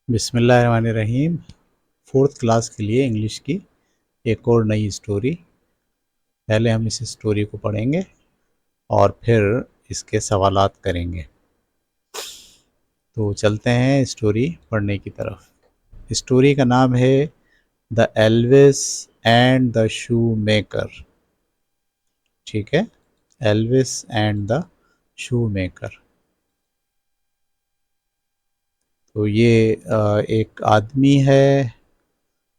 बिस्मिल्लाहिर्रहमानिर्रहीम। Fourth class के लिए इंग्लिश की एक और नई स्टोरी। पहले हम इस स्टोरी को पढ़ेंगे और फिर इसके सवालात करेंगे। तो चलते हैं स्टोरी पढ़ने की तरफ। स्टोरी का नाम है the Elvis and the shoe maker. ठीक है, Elvis and the shoe maker. तो ये एक आदमी है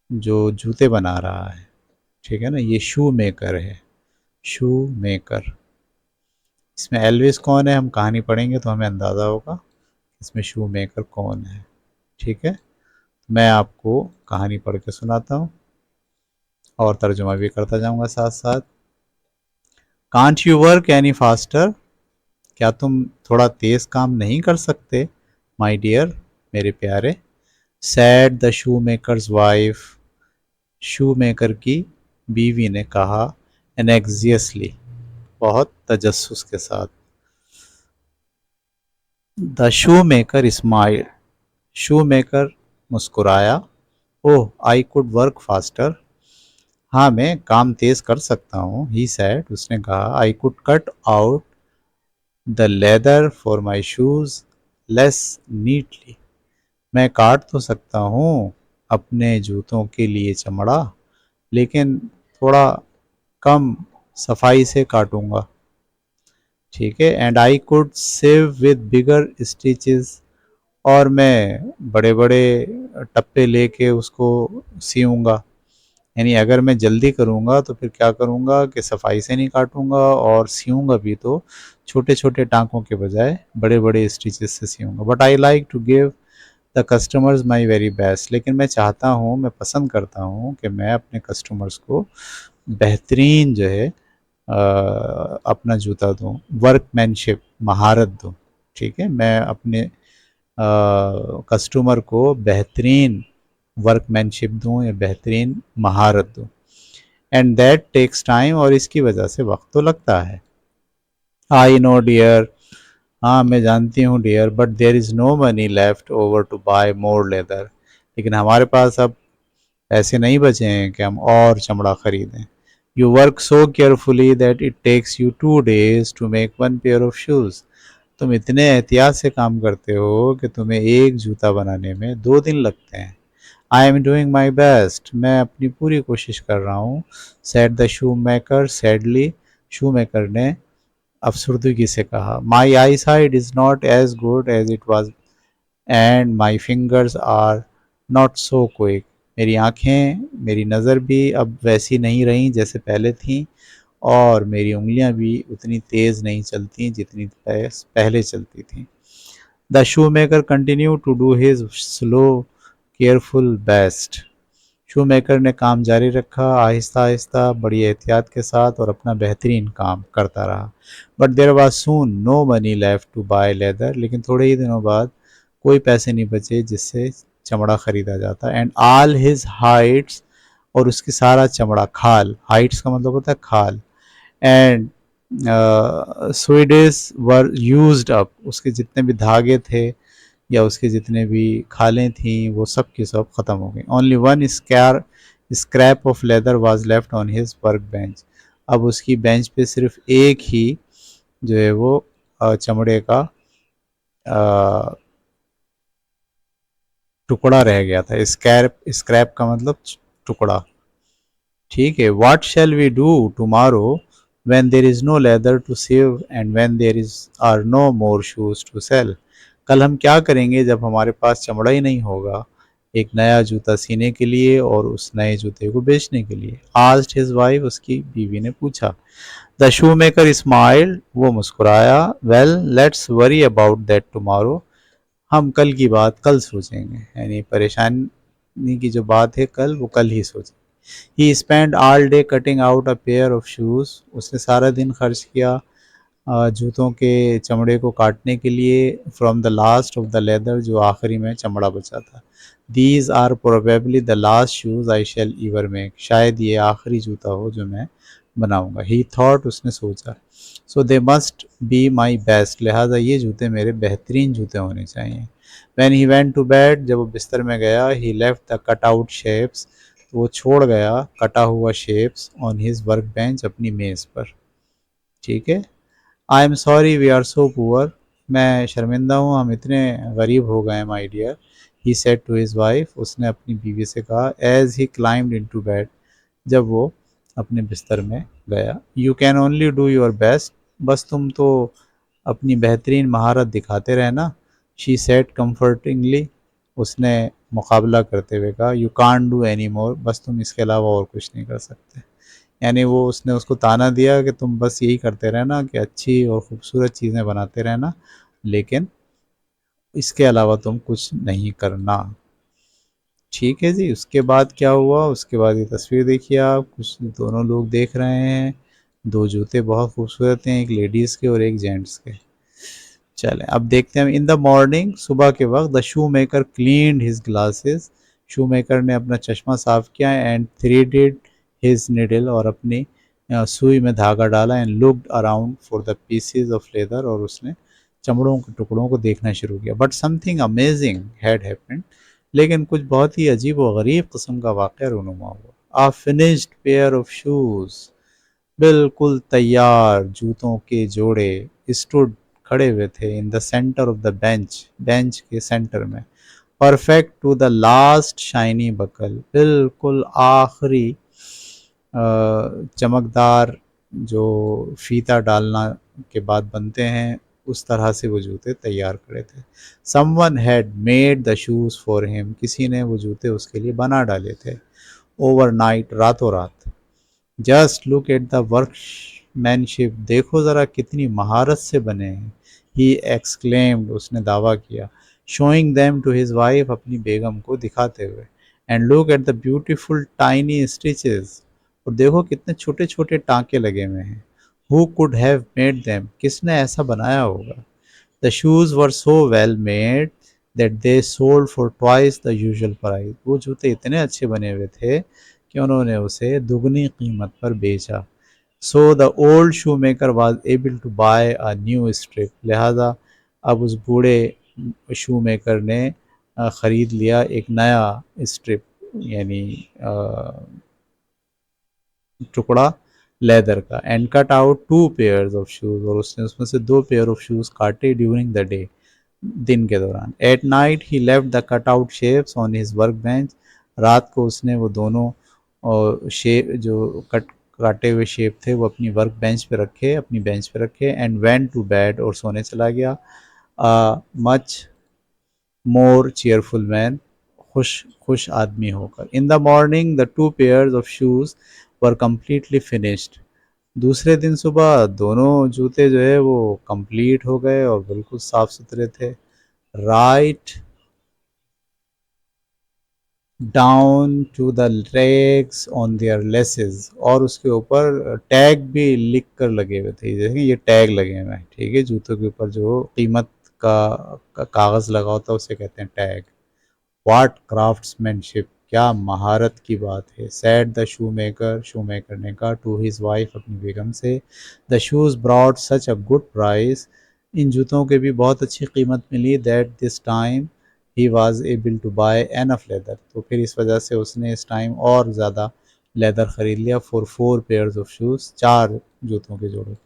जो जूते बना रहा है। ठीक है ना, ये शू मेकर है, शू मेकर। इसमें एल्विस कौन है, हम कहानी पढ़ेंगे तो हमें अंदाज़ा होगा इसमें शू मेकर कौन है। ठीक है, मैं आपको कहानी पढ़ के सुनाता हूँ और तर्जुमा भी करता जाऊँगा साथ साथ। Can't you work any faster, क्या तुम थोड़ा तेज़ काम नहीं कर सकते माई डियर, मेरे प्यारे। Sad the shoe makers wife, shoe maker की बीवी ने कहा, एनेक्जियसली, बहुत तजस्सुस के साथ। The shoe maker smile, shoe maker मुस्कुराया। ओह आई कुड वर्क फास्टर, हाँ मैं काम तेज कर सकता हूँ। ही सैड, उसने कहा, I could cut out the leather for my shoes less neatly, मैं काट तो सकता हूँ अपने जूतों के लिए चमड़ा, लेकिन थोड़ा कम सफाई से काटूंगा। ठीक है, and I could save with bigger stitches, और मैं बड़े बड़े टप्पे लेके उसको सीऊँगा। यानी अगर मैं जल्दी करूँगा तो फिर क्या करूँगा कि सफाई से नहीं काटूँगा, और सीऊँगा भी तो छोटे छोटे टाँकों के बजाय बड़े बड़े स्टिचेस से सीऊँगा। But I like to give the customers my very best, लेकिन मैं चाहता हूँ, मैं पसंद करता हूँ कि मैं अपने कस्टमर्स को बेहतरीन जो है अपना जूता दूँ, वर्कमैनशिप, महारत दूँ। ठीक है, मैं अपने कस्टमर को बेहतरीन वर्कमैनशिप दूँ या बेहतरीन महारत दूँ। एंड दैट टेक्स टाइम, और इसकी वजह से वक्त तो लगता है। आई नो डियर, हाँ मैं जानती हूँ dear, but there is no money left over to buy more leather, लेकिन हमारे पास अब पैसे नहीं बचे हैं कि हम और चमड़ा खरीदें। You work so carefully that it takes you 2 days to make 1 pair of shoes, तुम इतने एहतियात से काम करते हो कि तुम्हें एक जूता बनाने में 2 दिन लगते हैं। I am doing my best, मैं अपनी पूरी कोशिश कर रहा हूँ। Said the shoe maker sadly, shoe maker ने अफसरदगी से कहा। My eyesight is not as good as it was and my fingers are not so quick, मेरी आँखें, मेरी नज़र भी अब वैसी नहीं रहीं जैसे पहले थीं, और मेरी उंगलियां भी उतनी तेज़ नहीं चलती जितनी पहले चलती थीं। The shoe maker continue to do his slow careful best, shoe maker ने काम जारी रखा, आहिस्ता आहिस्ता, बड़ी एहतियात के साथ, और अपना बेहतरीन काम करता रहा। But there was soon no money left to buy leather, लेकिन थोड़े ही दिनों बाद कोई पैसे नहीं बचे जिससे चमड़ा खरीदा जाता। एंड ऑल हिज हाइट्स, और उसकी सारा चमड़ा, खाल, हाइट्स का मतलब होता है खाल, and Swedish were used up, उसके जितने भी धागे थे या उसके जितने भी खालें थीं वो सब की सब ख़त्म हो गई। Only one scrap of leather was left on his work bench, अब उसकी बेंच पे सिर्फ एक ही जो है वो चमड़े का टुकड़ा रह गया था। स्क्रैप, स्क्रैप का मतलब टुकड़ा। ठीक है, what shall we do tomorrow when there is no leather to save and when there is are no more shoes to sell, कल हम क्या करेंगे जब हमारे पास चमड़ा ही नहीं होगा एक नया जूता सीने के लिए और उस नए जूते को बेचने के लिए। आस्क्ड हिज वाइफ, उसकी बीवी ने पूछा। द शू मेकर स्माइल्ड, वो मुस्कुराया। Well let's worry about that tomorrow, हम कल की बात कल सोचेंगे, यानी परेशानी की जो बात है कल, वो कल ही सोचेंगे। He spend all day cutting out a pair of shoes, उसने सारा दिन खर्च किया जूतों के चमड़े को काटने के लिए। From the last of the leather, जो आखिरी में चमड़ा बचा था। These are probably the last shoes I shall ever make, शायद ये आखिरी जूता हो जो मैं बनाऊंगा। ही थॉट, उसने सोचा। So they must be my best, लिहाजा ये जूते मेरे बेहतरीन जूते होने चाहिए। When he went to bed, जब वो बिस्तर में गया, he left the cut out shapes, तो वो छोड़ गया कटा हुआ shapes on his work bench, अपनी मेज़ पर। ठीक है। I am sorry we are so poor, मैं शर्मिंदा हूँ, हम इतने गरीब हो गए हैं my dear. He said to his wife, उसने अपनी बीवी से कहा, as he climbed into bed, जब वो अपने बिस्तर में गया। You can only do your best, बस तुम तो अपनी बेहतरीन महारत दिखाते रहना। शी सेड कम्फर्टिंगली, उसने मुकाबला करते हुए कहा, you can't do any more, बस तुम इसके अलावा और कुछ नहीं कर सकते। यानी वो उसने उसको ताना दिया कि तुम बस यही करते रहना कि अच्छी और ख़ूबसूरत चीज़ें बनाते रहना, लेकिन इसके अलावा तुम कुछ नहीं करना। ठीक है जी। उसके बाद क्या हुआ, उसके बाद ये तस्वीर देखिए आप, कुछ दोनों लोग देख रहे हैं, दो जूते बहुत खूबसूरत हैं, एक लेडीज़ के और एक जेंट्स के। चलें अब देखते हैं। इन द मॉर्निंग, सुबह के वक्त, the shoe maker cleaned his glasses, shoe maker ने अपना चश्मा साफ किया, एंड थ्रेडेड हिज निडल, और अपनी सुई में धागा डाला, and looked around for the pieces of leather, और उसने चमड़ों के टुकड़ों को देखना शुरू किया। But something amazing had happened, लेकिन कुछ बहुत ही अजीब व गरीब किस्म का वाक़या रूनुमा हुआ। A finished pair of shoes, बिल्कुल तैयार जूतों के जोड़े, स्टूड, खड़े हुए थे, in the centre of the bench, bench के सेंटर में, perfect to the last shiny buckle, बिल्कुल आखिरी चमकदार जो फीता डालना के बाद बनते हैं, उस तरह से वो जूते तैयार खड़े थे। Someone had made the shoes for him, किसी ने वो जूते उसके लिए बना डाले थे, ओवरनाइट, रातों रात। Just look at the workmanship, देखो ज़रा कितनी महारत से बने हैं। ही एक्सक्लेम्ड, उसने दावा किया, showing them to his wife, अपनी बेगम को दिखाते हुए। And look at the beautiful tiny stitches, और देखो कितने छोटे छोटे टाँके लगे हुए हैं। Who could have made them, किसने ऐसा बनाया होगा। The shoes were so well made that they sold for twice the usual price, वो जूते इतने अच्छे बने हुए थे कि उन्होंने उसे दुगनी कीमत पर बेचा। So the old shoe maker was able to buy a new strip, लिहाजा अब उस बूढ़े शू मेकर ने ख़रीद लिया एक नया स्ट्रिप, यानी टुकड़ा लेदर का। And cut out two pairs of shoes, और उसने उसमें से दो पेयर ऑफ शूज़ काटे ड्यूरिंग द डे, दिन के दौरान। At night he left the cut out shapes on his work bench, रात को उसने वो दोनों और शेप जो काटे हुए शेप थे वो अपनी वर्क बेंच पे रखे, अपनी बेंच पे रखे। एंड वेंट टू बेड, और सोने चला गया। मच मोर चेयरफुल मैन, खुश खुश आदमी होकर। In the morning the two pairs of shoes were completely finished, दूसरे दिन सुबह दोनों जूते जो है वो कंप्लीट हो गए और बिल्कुल साफ सुथरे थे। Right down to the tags on their laces, और उसके ऊपर टैग भी लिख कर लगे हुए थे। जैसे ये टैग लगे हुए हैं, ठीक है, जूतों के ऊपर जो कीमत का कागज़ लगा होता है उसे कहते हैं टैग। व्हाट क्राफ्ट्समैनशिप, क्या महारत की बात है। Said the shoe maker, shoe maker ने कहा टू हिज वाइफ, अपनी बेगम से, the shoes brought such a good price, इन जूतों के भी बहुत अच्छी कीमत मिली। That this time he was able to buy enough leather, तो फिर इस वजह से उसने इस टाइम और ज़्यादा लेदर ख़रीद लिया। फॉर 4 पेयर्स ऑफ शूज़, 4 जूतों के जोड़े।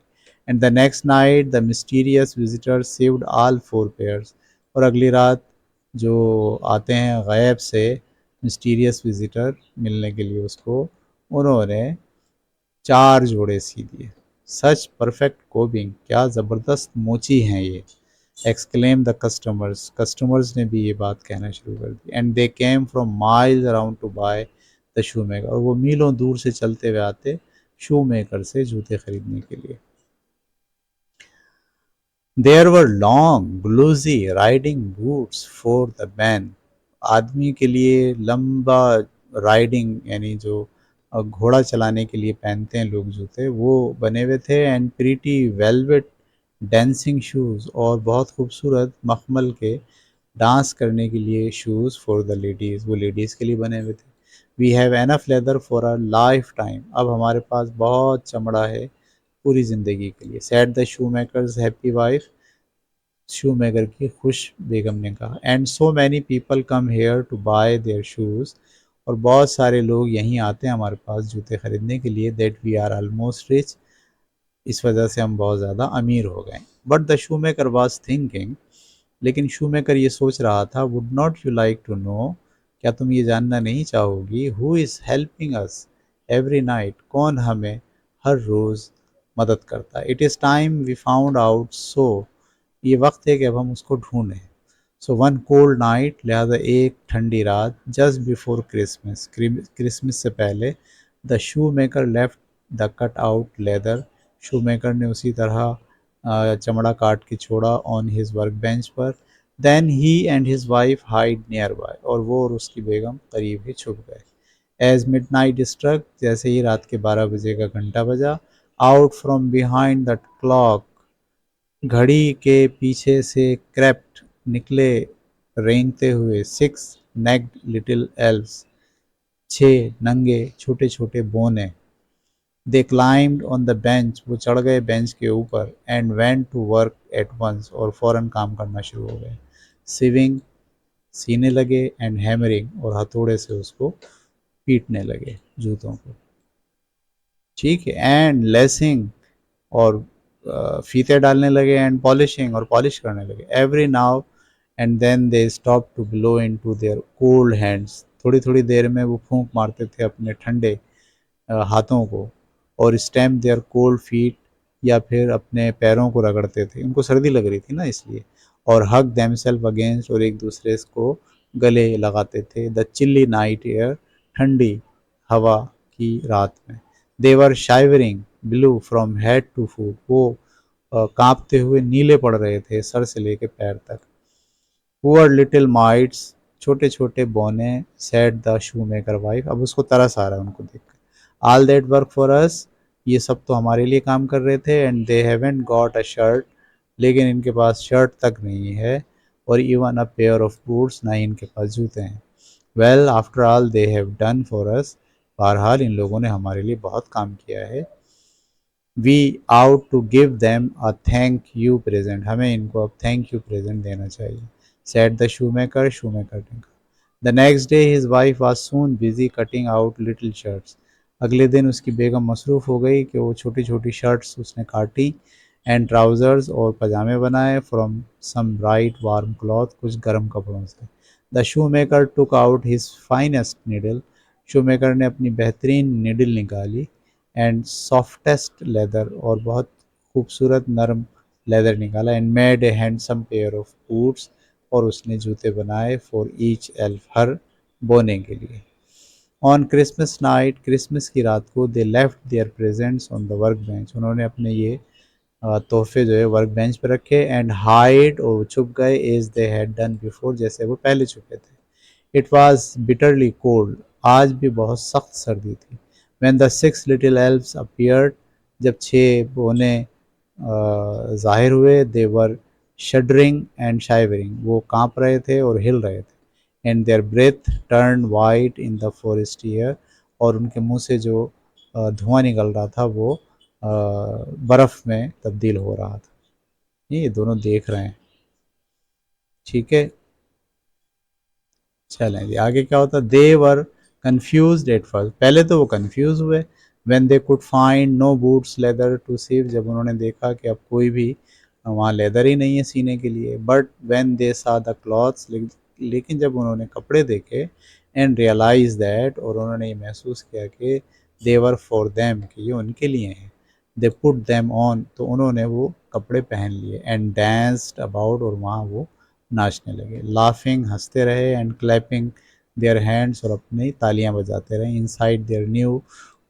And the next night the mysterious visitor saved all 4 pairs, और अगली रात जो आते हैं गैब से मिस्टीरियस विजिटर मिलने के लिए उसको, उन्होंने 4 जोड़े सी दिए। सच परफेक्ट कोबिंग, क्या ज़बरदस्त मोची हैं ये। एक्सक्लेम द कस्टमर्स, कस्टमर्स ने भी ये बात कहना शुरू कर दी। And they came from miles around to buy the shoe maker, और वो मीलों दूर से चलते हुए आते शू मेकर से जूते खरीदने के लिए। There were long glossy riding boots for the man, आदमी के लिए लंबा राइडिंग यानी जो घोड़ा चलाने के लिए पहनते हैं लोग जूते, वो बने हुए थे। And pretty velvet dancing shoes, और बहुत खूबसूरत मखमल के डांस करने के लिए शूज़ फॉर द लेडीज़, वो लेडीज़ के लिए बने हुए थे। We have enough leather for a lifetime, अब हमारे पास बहुत चमड़ा है पूरी ज़िंदगी के लिए। Said the shoe maker's happy wife, shoe maker की खुश बेगम ने कहा। And so many people come here to buy their shoes, और बहुत सारे लोग यहीं आते हैं हमारे पास जूते खरीदने के लिए। That we are almost rich, इस वजह से हम बहुत ज़्यादा अमीर हो गए। But the shoe maker was thinking, लेकिन शू मेकर ये सोच रहा था, would not you like to know, क्या तुम ये जानना नहीं चाहोगी, who is helping us every night, कौन हमें हर रोज़ मदद करता है। It is time we found out, so ये वक्त है कि अब हम उसको ढूंढें। सो वन कोल्ड नाइट, लिहाजा एक ठंडी रात, जस्ट बिफोर क्रिसमस, क्रिसमस से पहले, the shoe maker left the cut out leather, shoe maker ने उसी तरह चमड़ा काट के छोड़ा ऑन हिज वर्क बेंच पर। Then he and his wife hide nearby, और वो और उसकी बेगम करीब ही छुप गए। एज मिड नाइट स्ट्रक, जैसे ही रात के 12 बजे का घंटा बजा, out from behind the clock, घड़ी के पीछे से क्रेप्ट निकले, रेंगते हुए, सिक्स नेक्ड लिटिल एल्व्स, छह नंगे छोटे छोटे बोने। They climbed on the bench, वो चढ़ गए बेंच के ऊपर। And went to work at once, और फौरन काम करना शुरू हो गए। सिविंग, सीने लगे, एंड हैमरिंग, और हथौड़े से उसको पीटने लगे जूतों को। ठीक है, एंड लेसिंग, और फीते डालने लगे, एंड पॉलिशिंग, और पॉलिश करने लगे। Every now and then they stop to blow into their cold hands, थोड़ी थोड़ी देर में वो फूंक मारते थे अपने ठंडे हाथों को, और स्टैम्प देयर कोल्ड फीट, या फिर अपने पैरों को रगड़ते थे, उनको सर्दी लग रही थी ना इसलिए। और हग देमसेल्फ अगेंस्ट, और एक दूसरे को गले लगाते थे। द चिल्ली नाइट एयर, ठंडी हवा की रात में। देवर शाइवरिंग ब्लू फ्रॉम हेड टू फूट, वो कांपते हुए नीले पड़ रहे थे सर से लेके पैर तक। पुअर लिटिल माइट्स, छोटे छोटे बौने, said the shoe maker wife, अब उसको तरस आ रहा है उनको देख कर। All that work for us, ये सब तो हमारे लिए काम कर रहे थे। And they haven't got a shirt, लेकिन इनके पास शर्ट तक नहीं है। और even a pair of boots, ना ही इनके पास जूते हैं। Well after all they have done for us, बहरहाल इन लोगों ने हमारे लिए बहुत काम किया है। We ought to give them a thank you present, हमें इनको अब थैंक यू प्रेजेंट देना चाहिए। Said the shoe maker, shoe maker ने कहा। The next day his wife was soon busy cutting out little shirts, अगले दिन उसकी बेगम मसरूफ़ हो गई कि वो छोटी छोटी शर्ट्स उसने काटी, एंड ट्राउज़र्स, और पजामे बनाए, from some bright warm cloth, कुछ गर्म कपड़ों से। The shoe maker took out his finest needle, shoe maker ने अपनी बेहतरीन निडल निकाली, एंड सॉफ्टेस्ट लेदर, और बहुत खूबसूरत नरम लेदर निकाला। And made a handsome pair of boots, और उसने जूते बनाए फॉर ईच एल्फ, हर बोने के लिए। ऑन क्रिसमस नाइट, क्रिसमस की रात को, they left their presents on the work bench, उन्होंने अपने ये तोहफे जो है वर्क बेंच पर रखे। एंड हाइड, और छुप गए, as they had done before, जैसे वो पहले छुपे थे। इट वॉज बिटरली कोल्ड, आज भी बहुत सख्त सर्दी थी। When the six little elves appeared, जब छः बोने ज़ाहिर हुए, दे वर शडरिंग एंड शाइवरिंग, वो कांप रहे थे और हिल रहे थे। And their breath turn white in the forest air, और उनके मुंह से जो धुआं निकल रहा था वो बर्फ़ में तब्दील हो रहा था। ये दोनों देख रहे हैं। ठीक है, चलें जी, आगे क्या होता है। They were confused at first, पहले तो वो कन्फ्यूज़ हुए। When they could find no boots leather to sew, जब उन्होंने देखा कि अब कोई भी वहाँ लेदर ही नहीं है सीने के लिए। बट व्हेन दे सा द क्लॉथ्स, लेकिन जब उन्होंने कपड़े देखे, एंड रियलाइज दैट, और उन्होंने ये महसूस किया कि दे वर फॉर देम, कि ये उनके लिए हैं। दे पुट देम ऑन, तो उन्होंने वो कपड़े पहन लिए। एंड डांस्ड अबाउट, और वहाँ वो नाचने लगे। लाफिंग, हंसते रहे। एंड क्लैपिंग देयर हैंड्स, और अपनी तालियां बजाते रहे। Inside their new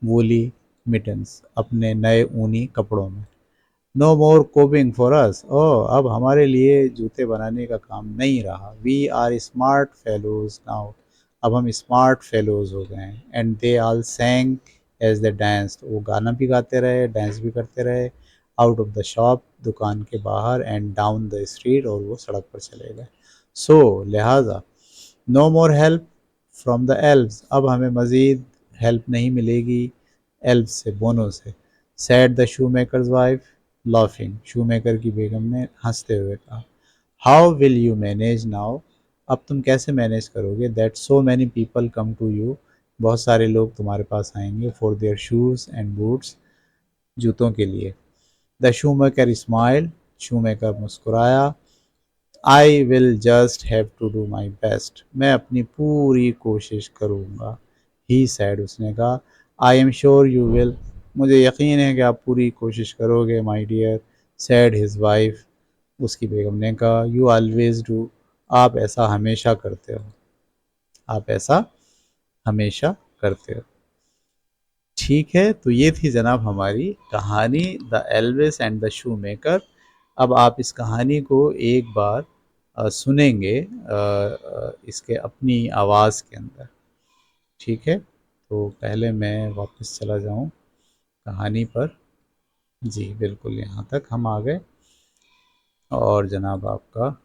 woolly mittens, अपने नए ऊनी कपड़ों में। नो मोर कोबिंग फॉर अस, ओ अब हमारे लिए जूते बनाने का काम नहीं रहा। We are smart fellows now, अब हम स्मार्ट फेलोज हो गए हैं। And they all sang as they danced, वो गाना भी गाते रहे, डांस भी करते रहे। आउट ऑफ द शॉप, दुकान के बाहर। एंड डाउन द स्ट्रीट, और वो सड़क पर चले गए। सो लिहाजा, no more help from the elves. अब हमें मज़ीद help नहीं मिलेगी elves से, बोनों से, said the shoemaker's wife laughing. shoemaker की बेगम ने हंसते हुए कहा. How will you manage now? अब तुम कैसे मैनेज करोगे? That so many people come to you. बहुत सारे लोग तुम्हारे पास आएंगे for their shoes and boots. जूतों के लिए. The shoemaker smiled. shoemaker मुस्कुराया. I will just have to do my best. मैं अपनी पूरी कोशिश करूँगा. He said. उसने कहा. I am sure you will. मुझे यकीन है कि आप पूरी कोशिश करोगे my dear. said his wife. उसकी बेगम ने कहा. You always do. आप ऐसा हमेशा करते हो. आप ऐसा हमेशा करते हो. ठीक है, तो ये थी जनाब हमारी कहानी the Elvis and the shoe maker. अब आप इस कहानी को एक बार सुनेंगे इसके अपनी आवाज़ के अंदर. ठीक है, तो पहले मैं वापस चला जाऊं कहानी पर. जी बिल्कुल, यहाँ तक हम आ गए और जनाब आपका,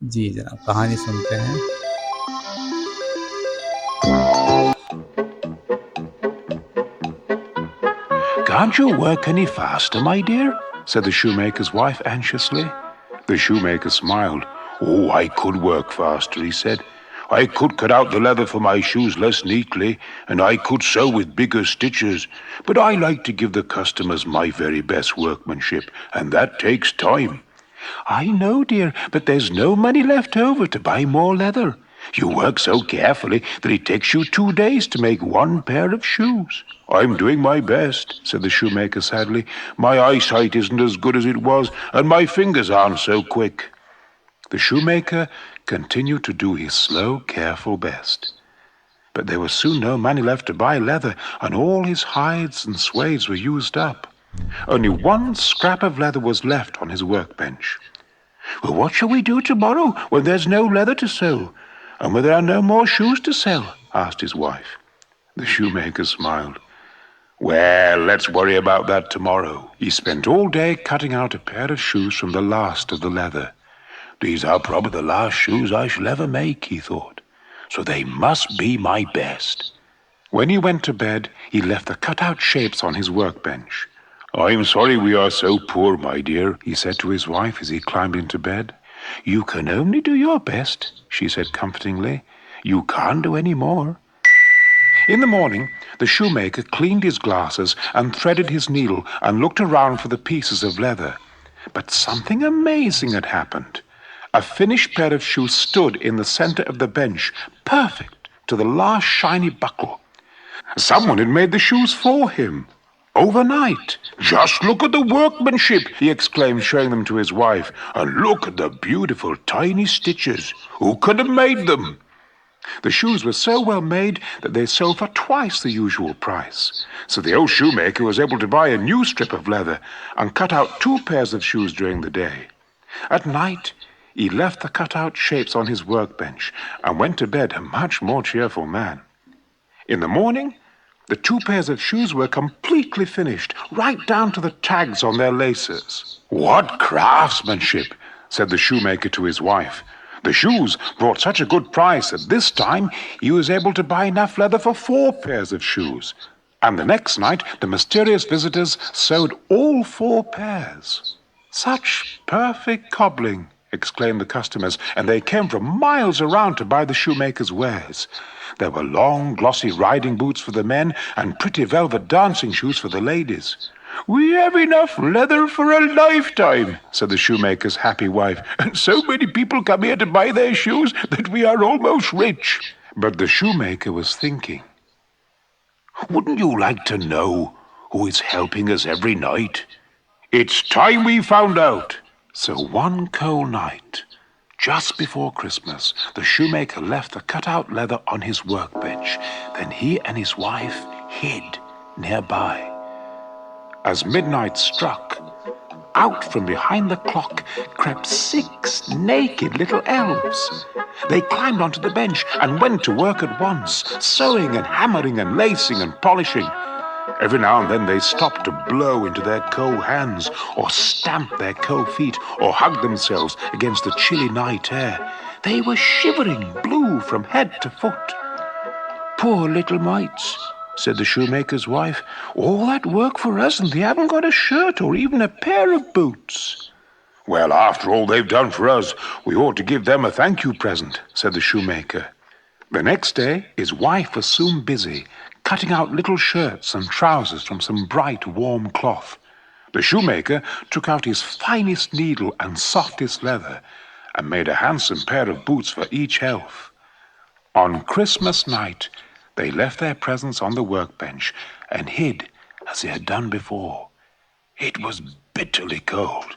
जी जनाब कहानी सुनते हैं. Can't you work any faster, my dear? Said the shoemaker's wife anxiously. The shoemaker smiled. Oh, I could work faster, he said. I could cut out the leather for my shoes less neatly, and I could sew with bigger stitches, but I like to give the customers my very best workmanship, and that takes time. I know, dear, but there's no money left over to buy more leather. You work so carefully that it takes you 2 days to make one pair of shoes. I'm doing my best, said the shoemaker sadly. My eyesight isn't as good as it was, and my fingers aren't so quick. The shoemaker continued to do his slow, careful best. But there was soon no money left to buy leather, and all his hides and swathes were used up. Only one scrap of leather was left on his workbench. Well, what shall we do tomorrow when there's no leather to sew, and when there are no more shoes to sell? Asked his wife. The shoemaker smiled. Well, let's worry about that tomorrow. He spent all day cutting out a pair of shoes from the last of the leather. These are probably the last shoes I shall ever make, he thought, so they must be my best. When he went to bed, he left the cut-out shapes on his workbench. I'm sorry we are so poor, my dear, he said to his wife as he climbed into bed. You can only do your best, she said comfortingly. You can't do any more. In the morning, the shoemaker cleaned his glasses and threaded his needle and looked around for the pieces of leather. But something amazing had happened. A finished pair of shoes stood in the center of the bench, perfect to the last shiny buckle. Someone had made the shoes for him. Overnight. Just look at the workmanship, he exclaimed, showing them to his wife. And look at the beautiful tiny stitches. Who could have made them? The shoes were so well made that they sold for twice the usual price. So the old shoemaker was able to buy a new strip of leather and cut out 2 pairs of shoes during the day. At night, he left the cut-out shapes on his workbench and went to bed a much more cheerful man. In the morning, the 2 pairs of shoes were completely finished, right down to the tags on their laces. What craftsmanship, said the shoemaker to his wife. The shoes brought such a good price that this time he was able to buy enough leather for 4 pairs of shoes. And the next night, the mysterious visitors sewed all 4 pairs. Such perfect cobbling, exclaimed the customers, and they came from miles around to buy the shoemaker's wares. There were long, glossy riding boots for the men and pretty velvet dancing shoes for the ladies. We have enough leather for a lifetime, said the shoemaker's happy wife, and so many people come here to buy their shoes that we are almost rich. But the shoemaker was thinking, wouldn't you like to know who is helping us every night? It's time we found out. So one cold night, just before Christmas, the shoemaker left the cut-out leather on his workbench. Then he and his wife hid nearby. As midnight struck, out from behind the clock crept 6 naked little elves. They climbed onto the bench and went to work at once, sewing and hammering and lacing and polishing. Every now and then they stopped to blow into their cold hands, or stamp their cold feet, or hug themselves against the chilly night air. They were shivering blue from head to foot. "Poor little mites," said the shoemaker's wife. "All that work for us, and they haven't got a shirt or even a pair of boots." "Well, after all they've done for us, we ought to give them a thank you present," said the shoemaker. The next day his wife was soon busy, cutting out little shirts and trousers from some bright, warm cloth. The shoemaker took out his finest needle and softest leather, and made a handsome pair of boots for each elf. On Christmas night, they left their presents on the workbench and hid as they had done before. It was bitterly cold.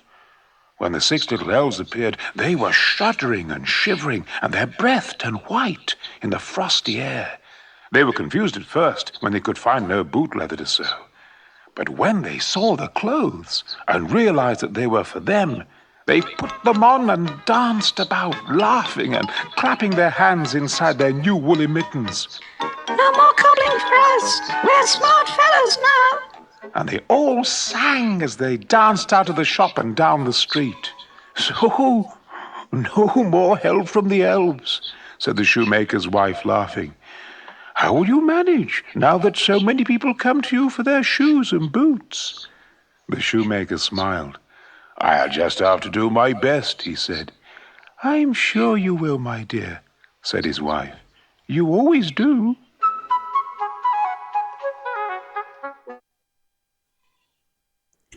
When the 6 little elves appeared, they were shuddering and shivering, and their breath turned white in the frosty air. They were confused at first when they could find no boot leather to sew. But when they saw the clothes and realized that they were for them, they put them on and danced about, laughing and clapping their hands inside their new woolly mittens. "No more cobbling for us. We're smart fellows now." And they all sang as they danced out of the shop and down the street. "So, no more help from the elves," said the shoemaker's wife, laughing. "How will you manage now that so many people come to you for their shoes and boots?" The shoemaker smiled. "I'll just have to do my best," he said. "I'm sure you will, my dear," said his wife. "You always do."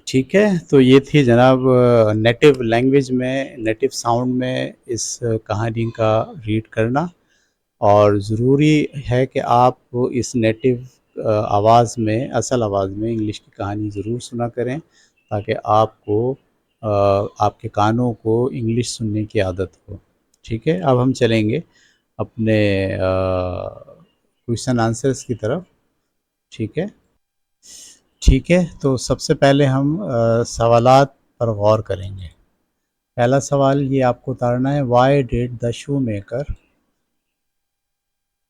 ठीक है, तो ये थी जनाब native language में, native sound में इस कहानी का रीड करना। और ज़रूरी है कि आप इस नेटिव आवाज़ में, असल आवाज़ में इंग्लिश की कहानी ज़रूर सुना करें, ताकि आपको आपके कानों को इंग्लिश सुनने की आदत हो। ठीक है, अब हम चलेंगे अपने क्वेश्चन आंसर्स की तरफ। ठीक है, ठीक है, तो सबसे पहले हम सवालात पर गौर करेंगे। पहला सवाल ये आपको उतारना है, Y did the shoe maker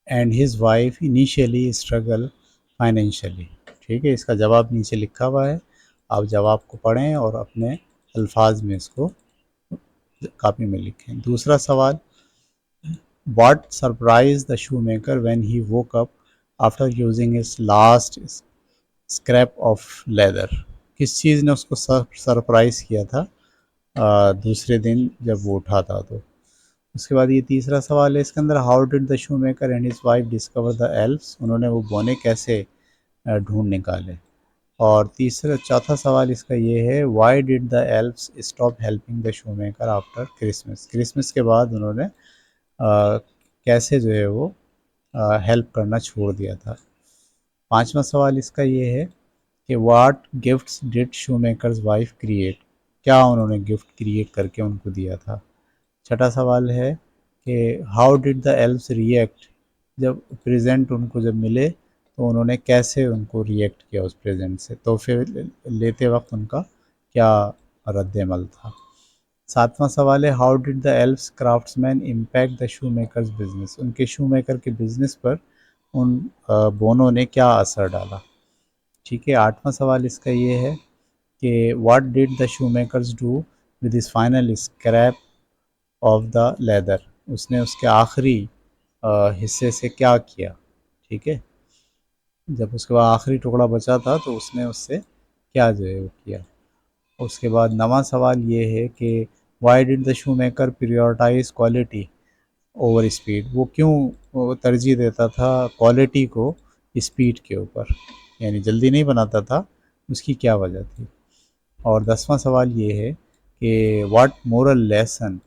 and his wife initially struggle financially. ठीक है, इसका जवाब नीचे लिखा हुआ है, आप जवाब को पढ़ें और अपने अल्फाज में इसको कॉपी में लिखें। दूसरा सवाल, what surprise the shoe maker when he woke up after using his last scrap of leather. किस चीज़ ने उसको सरप्राइज़ किया था दूसरे दिन जब वो उठा था। तो उसके बाद ये तीसरा सवाल है इसके अंदर, how did the shoe maker and his wife discover the elves. उन्होंने वो बौने कैसे ढूंढ निकाले। और चौथा सवाल इसका ये है, Y did the elves stop helping the shoe maker after Christmas. Christmas के बाद उन्होंने कैसे जो है वो हेल्प करना छोड़ दिया था। पांचवा सवाल इसका ये है कि what gifts did shoe makers wife create. क्या उन्होंने गिफ्ट क्रिएट करके उनको दिया था। छठा सवाल है कि how did the elves react. जब प्रेजेंट उनको जब मिले तो उन्होंने कैसे उनको रिएक्ट किया उस प्रेजेंट से, तोहफे लेते वक्त उनका क्या रद्द-ए-अमल था। सातवां सवाल है, how did the elves craftsman impact the shoe makers business. उनके शू मेकर के बिजनेस पर उन बोनों ने क्या असर डाला। ठीक है, आठवां सवाल इसका ये है कि what did the shoe makers do with his final scrap of the leather. उसने उसके आखिरी हिस्से से क्या किया। ठीक है, जब उसके बाद आखिरी टुकड़ा बचा था तो उसने उससे क्या जो है वो किया। उसके बाद नवा सवाल ये है कि why did the shoe maker prioritise quality over speed. वो क्यों तरजीह देता था क्वालिटी को स्पीड के ऊपर, यानी जल्दी नहीं बनाता था, उसकी क्या वजह थी। और 10वां सवाल ये है कि what moral lesson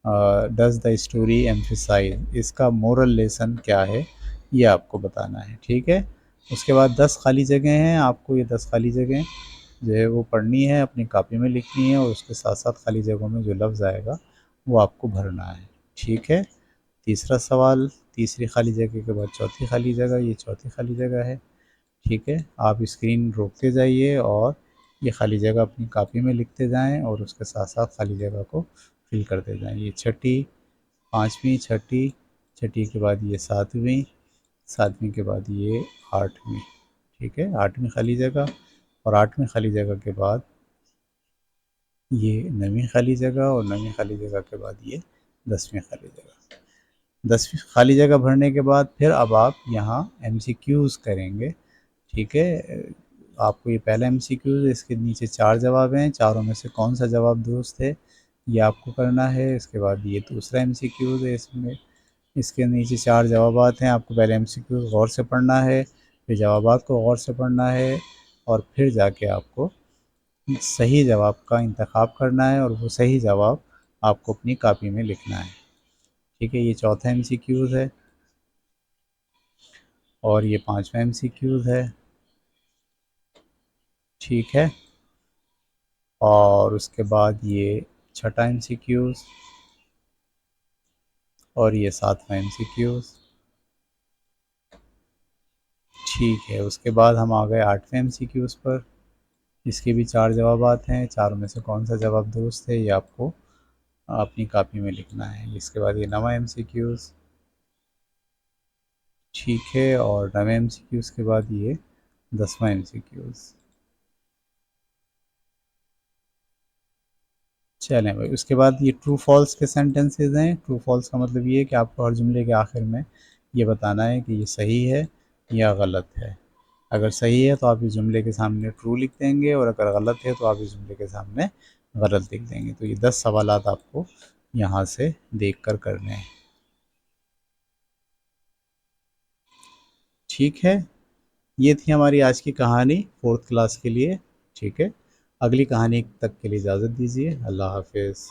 does the story emphasise. इसका मोरल लेसन क्या है ये आपको बताना है। ठीक है, उसके बाद 10 खाली जगह हैं, आपको ये 10 खाली जगह जो है वो पढ़नी है, अपनी कॉपी में लिखनी है, और उसके साथ साथ खाली जगहों में जो लफ्ज़ आएगा वो आपको भरना है। ठीक है, तीसरा सवाल, तीसरी खाली जगह के बाद चौथी खाली जगह, ये चौथी खाली जगह है। ठीक है, आप स्क्रीन रोकते जाइए और ये खाली जगह अपनी कॉपी में लिखते जाएं और उसके साथ साथ खाली जगह को फिल करते जाएं। ये छठी, पाँचवीं, छठी, छठी के बाद ये सातवीं, सातवीं के बाद ये आठवीं। ठीक है, 8वीं खाली जगह, और 8वीं खाली जगह के बाद ये 9वीं खाली जगह, और 9वीं खाली जगह के बाद ये 10वीं खाली जगह। 10वीं खाली जगह भरने के बाद फिर अब आप यहाँ MCQs करेंगे। ठीक है, आपको ये पहला MCQ है, इसके नीचे 4 जवाब हैं, चारों में से कौन सा जवाब दुरुस्त है ये आपको करना है। इसके बाद ये दूसरा MCQ है, इसमें इसके नीचे 4 जवाबात हैं, आपको पहले MCQ गौर से पढ़ना है, फिर जवाबात को गौर से पढ़ना है, और फिर जाके आपको सही जवाब का इंतखाब करना है, और वो सही जवाब आपको अपनी कॉपी में लिखना है। ठीक है, ये चौथा MCQ है, और ये 5वां MCQ है। ठीक है, और उसके बाद ये छठा MCQ, और ये 7वां MCQ। ठीक है, उसके बाद हम आ गए 8वें MCQ पर। इसके भी 4 जवाबात हैं, चारों में से कौन सा जवाब दुरुस्त है ये आपको अपनी कॉपी में लिखना है। इसके बाद ये 9वां MCQ। ठीक है, और 9वें MCQ के बाद ये 10वां MCQ। चलें भाई, उसके बाद ये ट्रू फॉल्स के सेंटेंसेस हैं। ट्रू फॉल्स का मतलब ये है कि आपको हर जुमले के आखिर में ये बताना है कि ये सही है या गलत है। अगर सही है तो आप इस जुमले के सामने ट्रू लिख देंगे, और अगर गलत है तो आप इस जुमले के सामने गलत लिख देंगे। तो ये 10 सवालात आपको यहाँ से देख कर करने हैं। ठीक है, ये थी हमारी आज की कहानी 4th क्लास के लिए। ठीक है, अगली कहानी तक के लिए इजाज़त दीजिए। अल्लाह हाफिज़।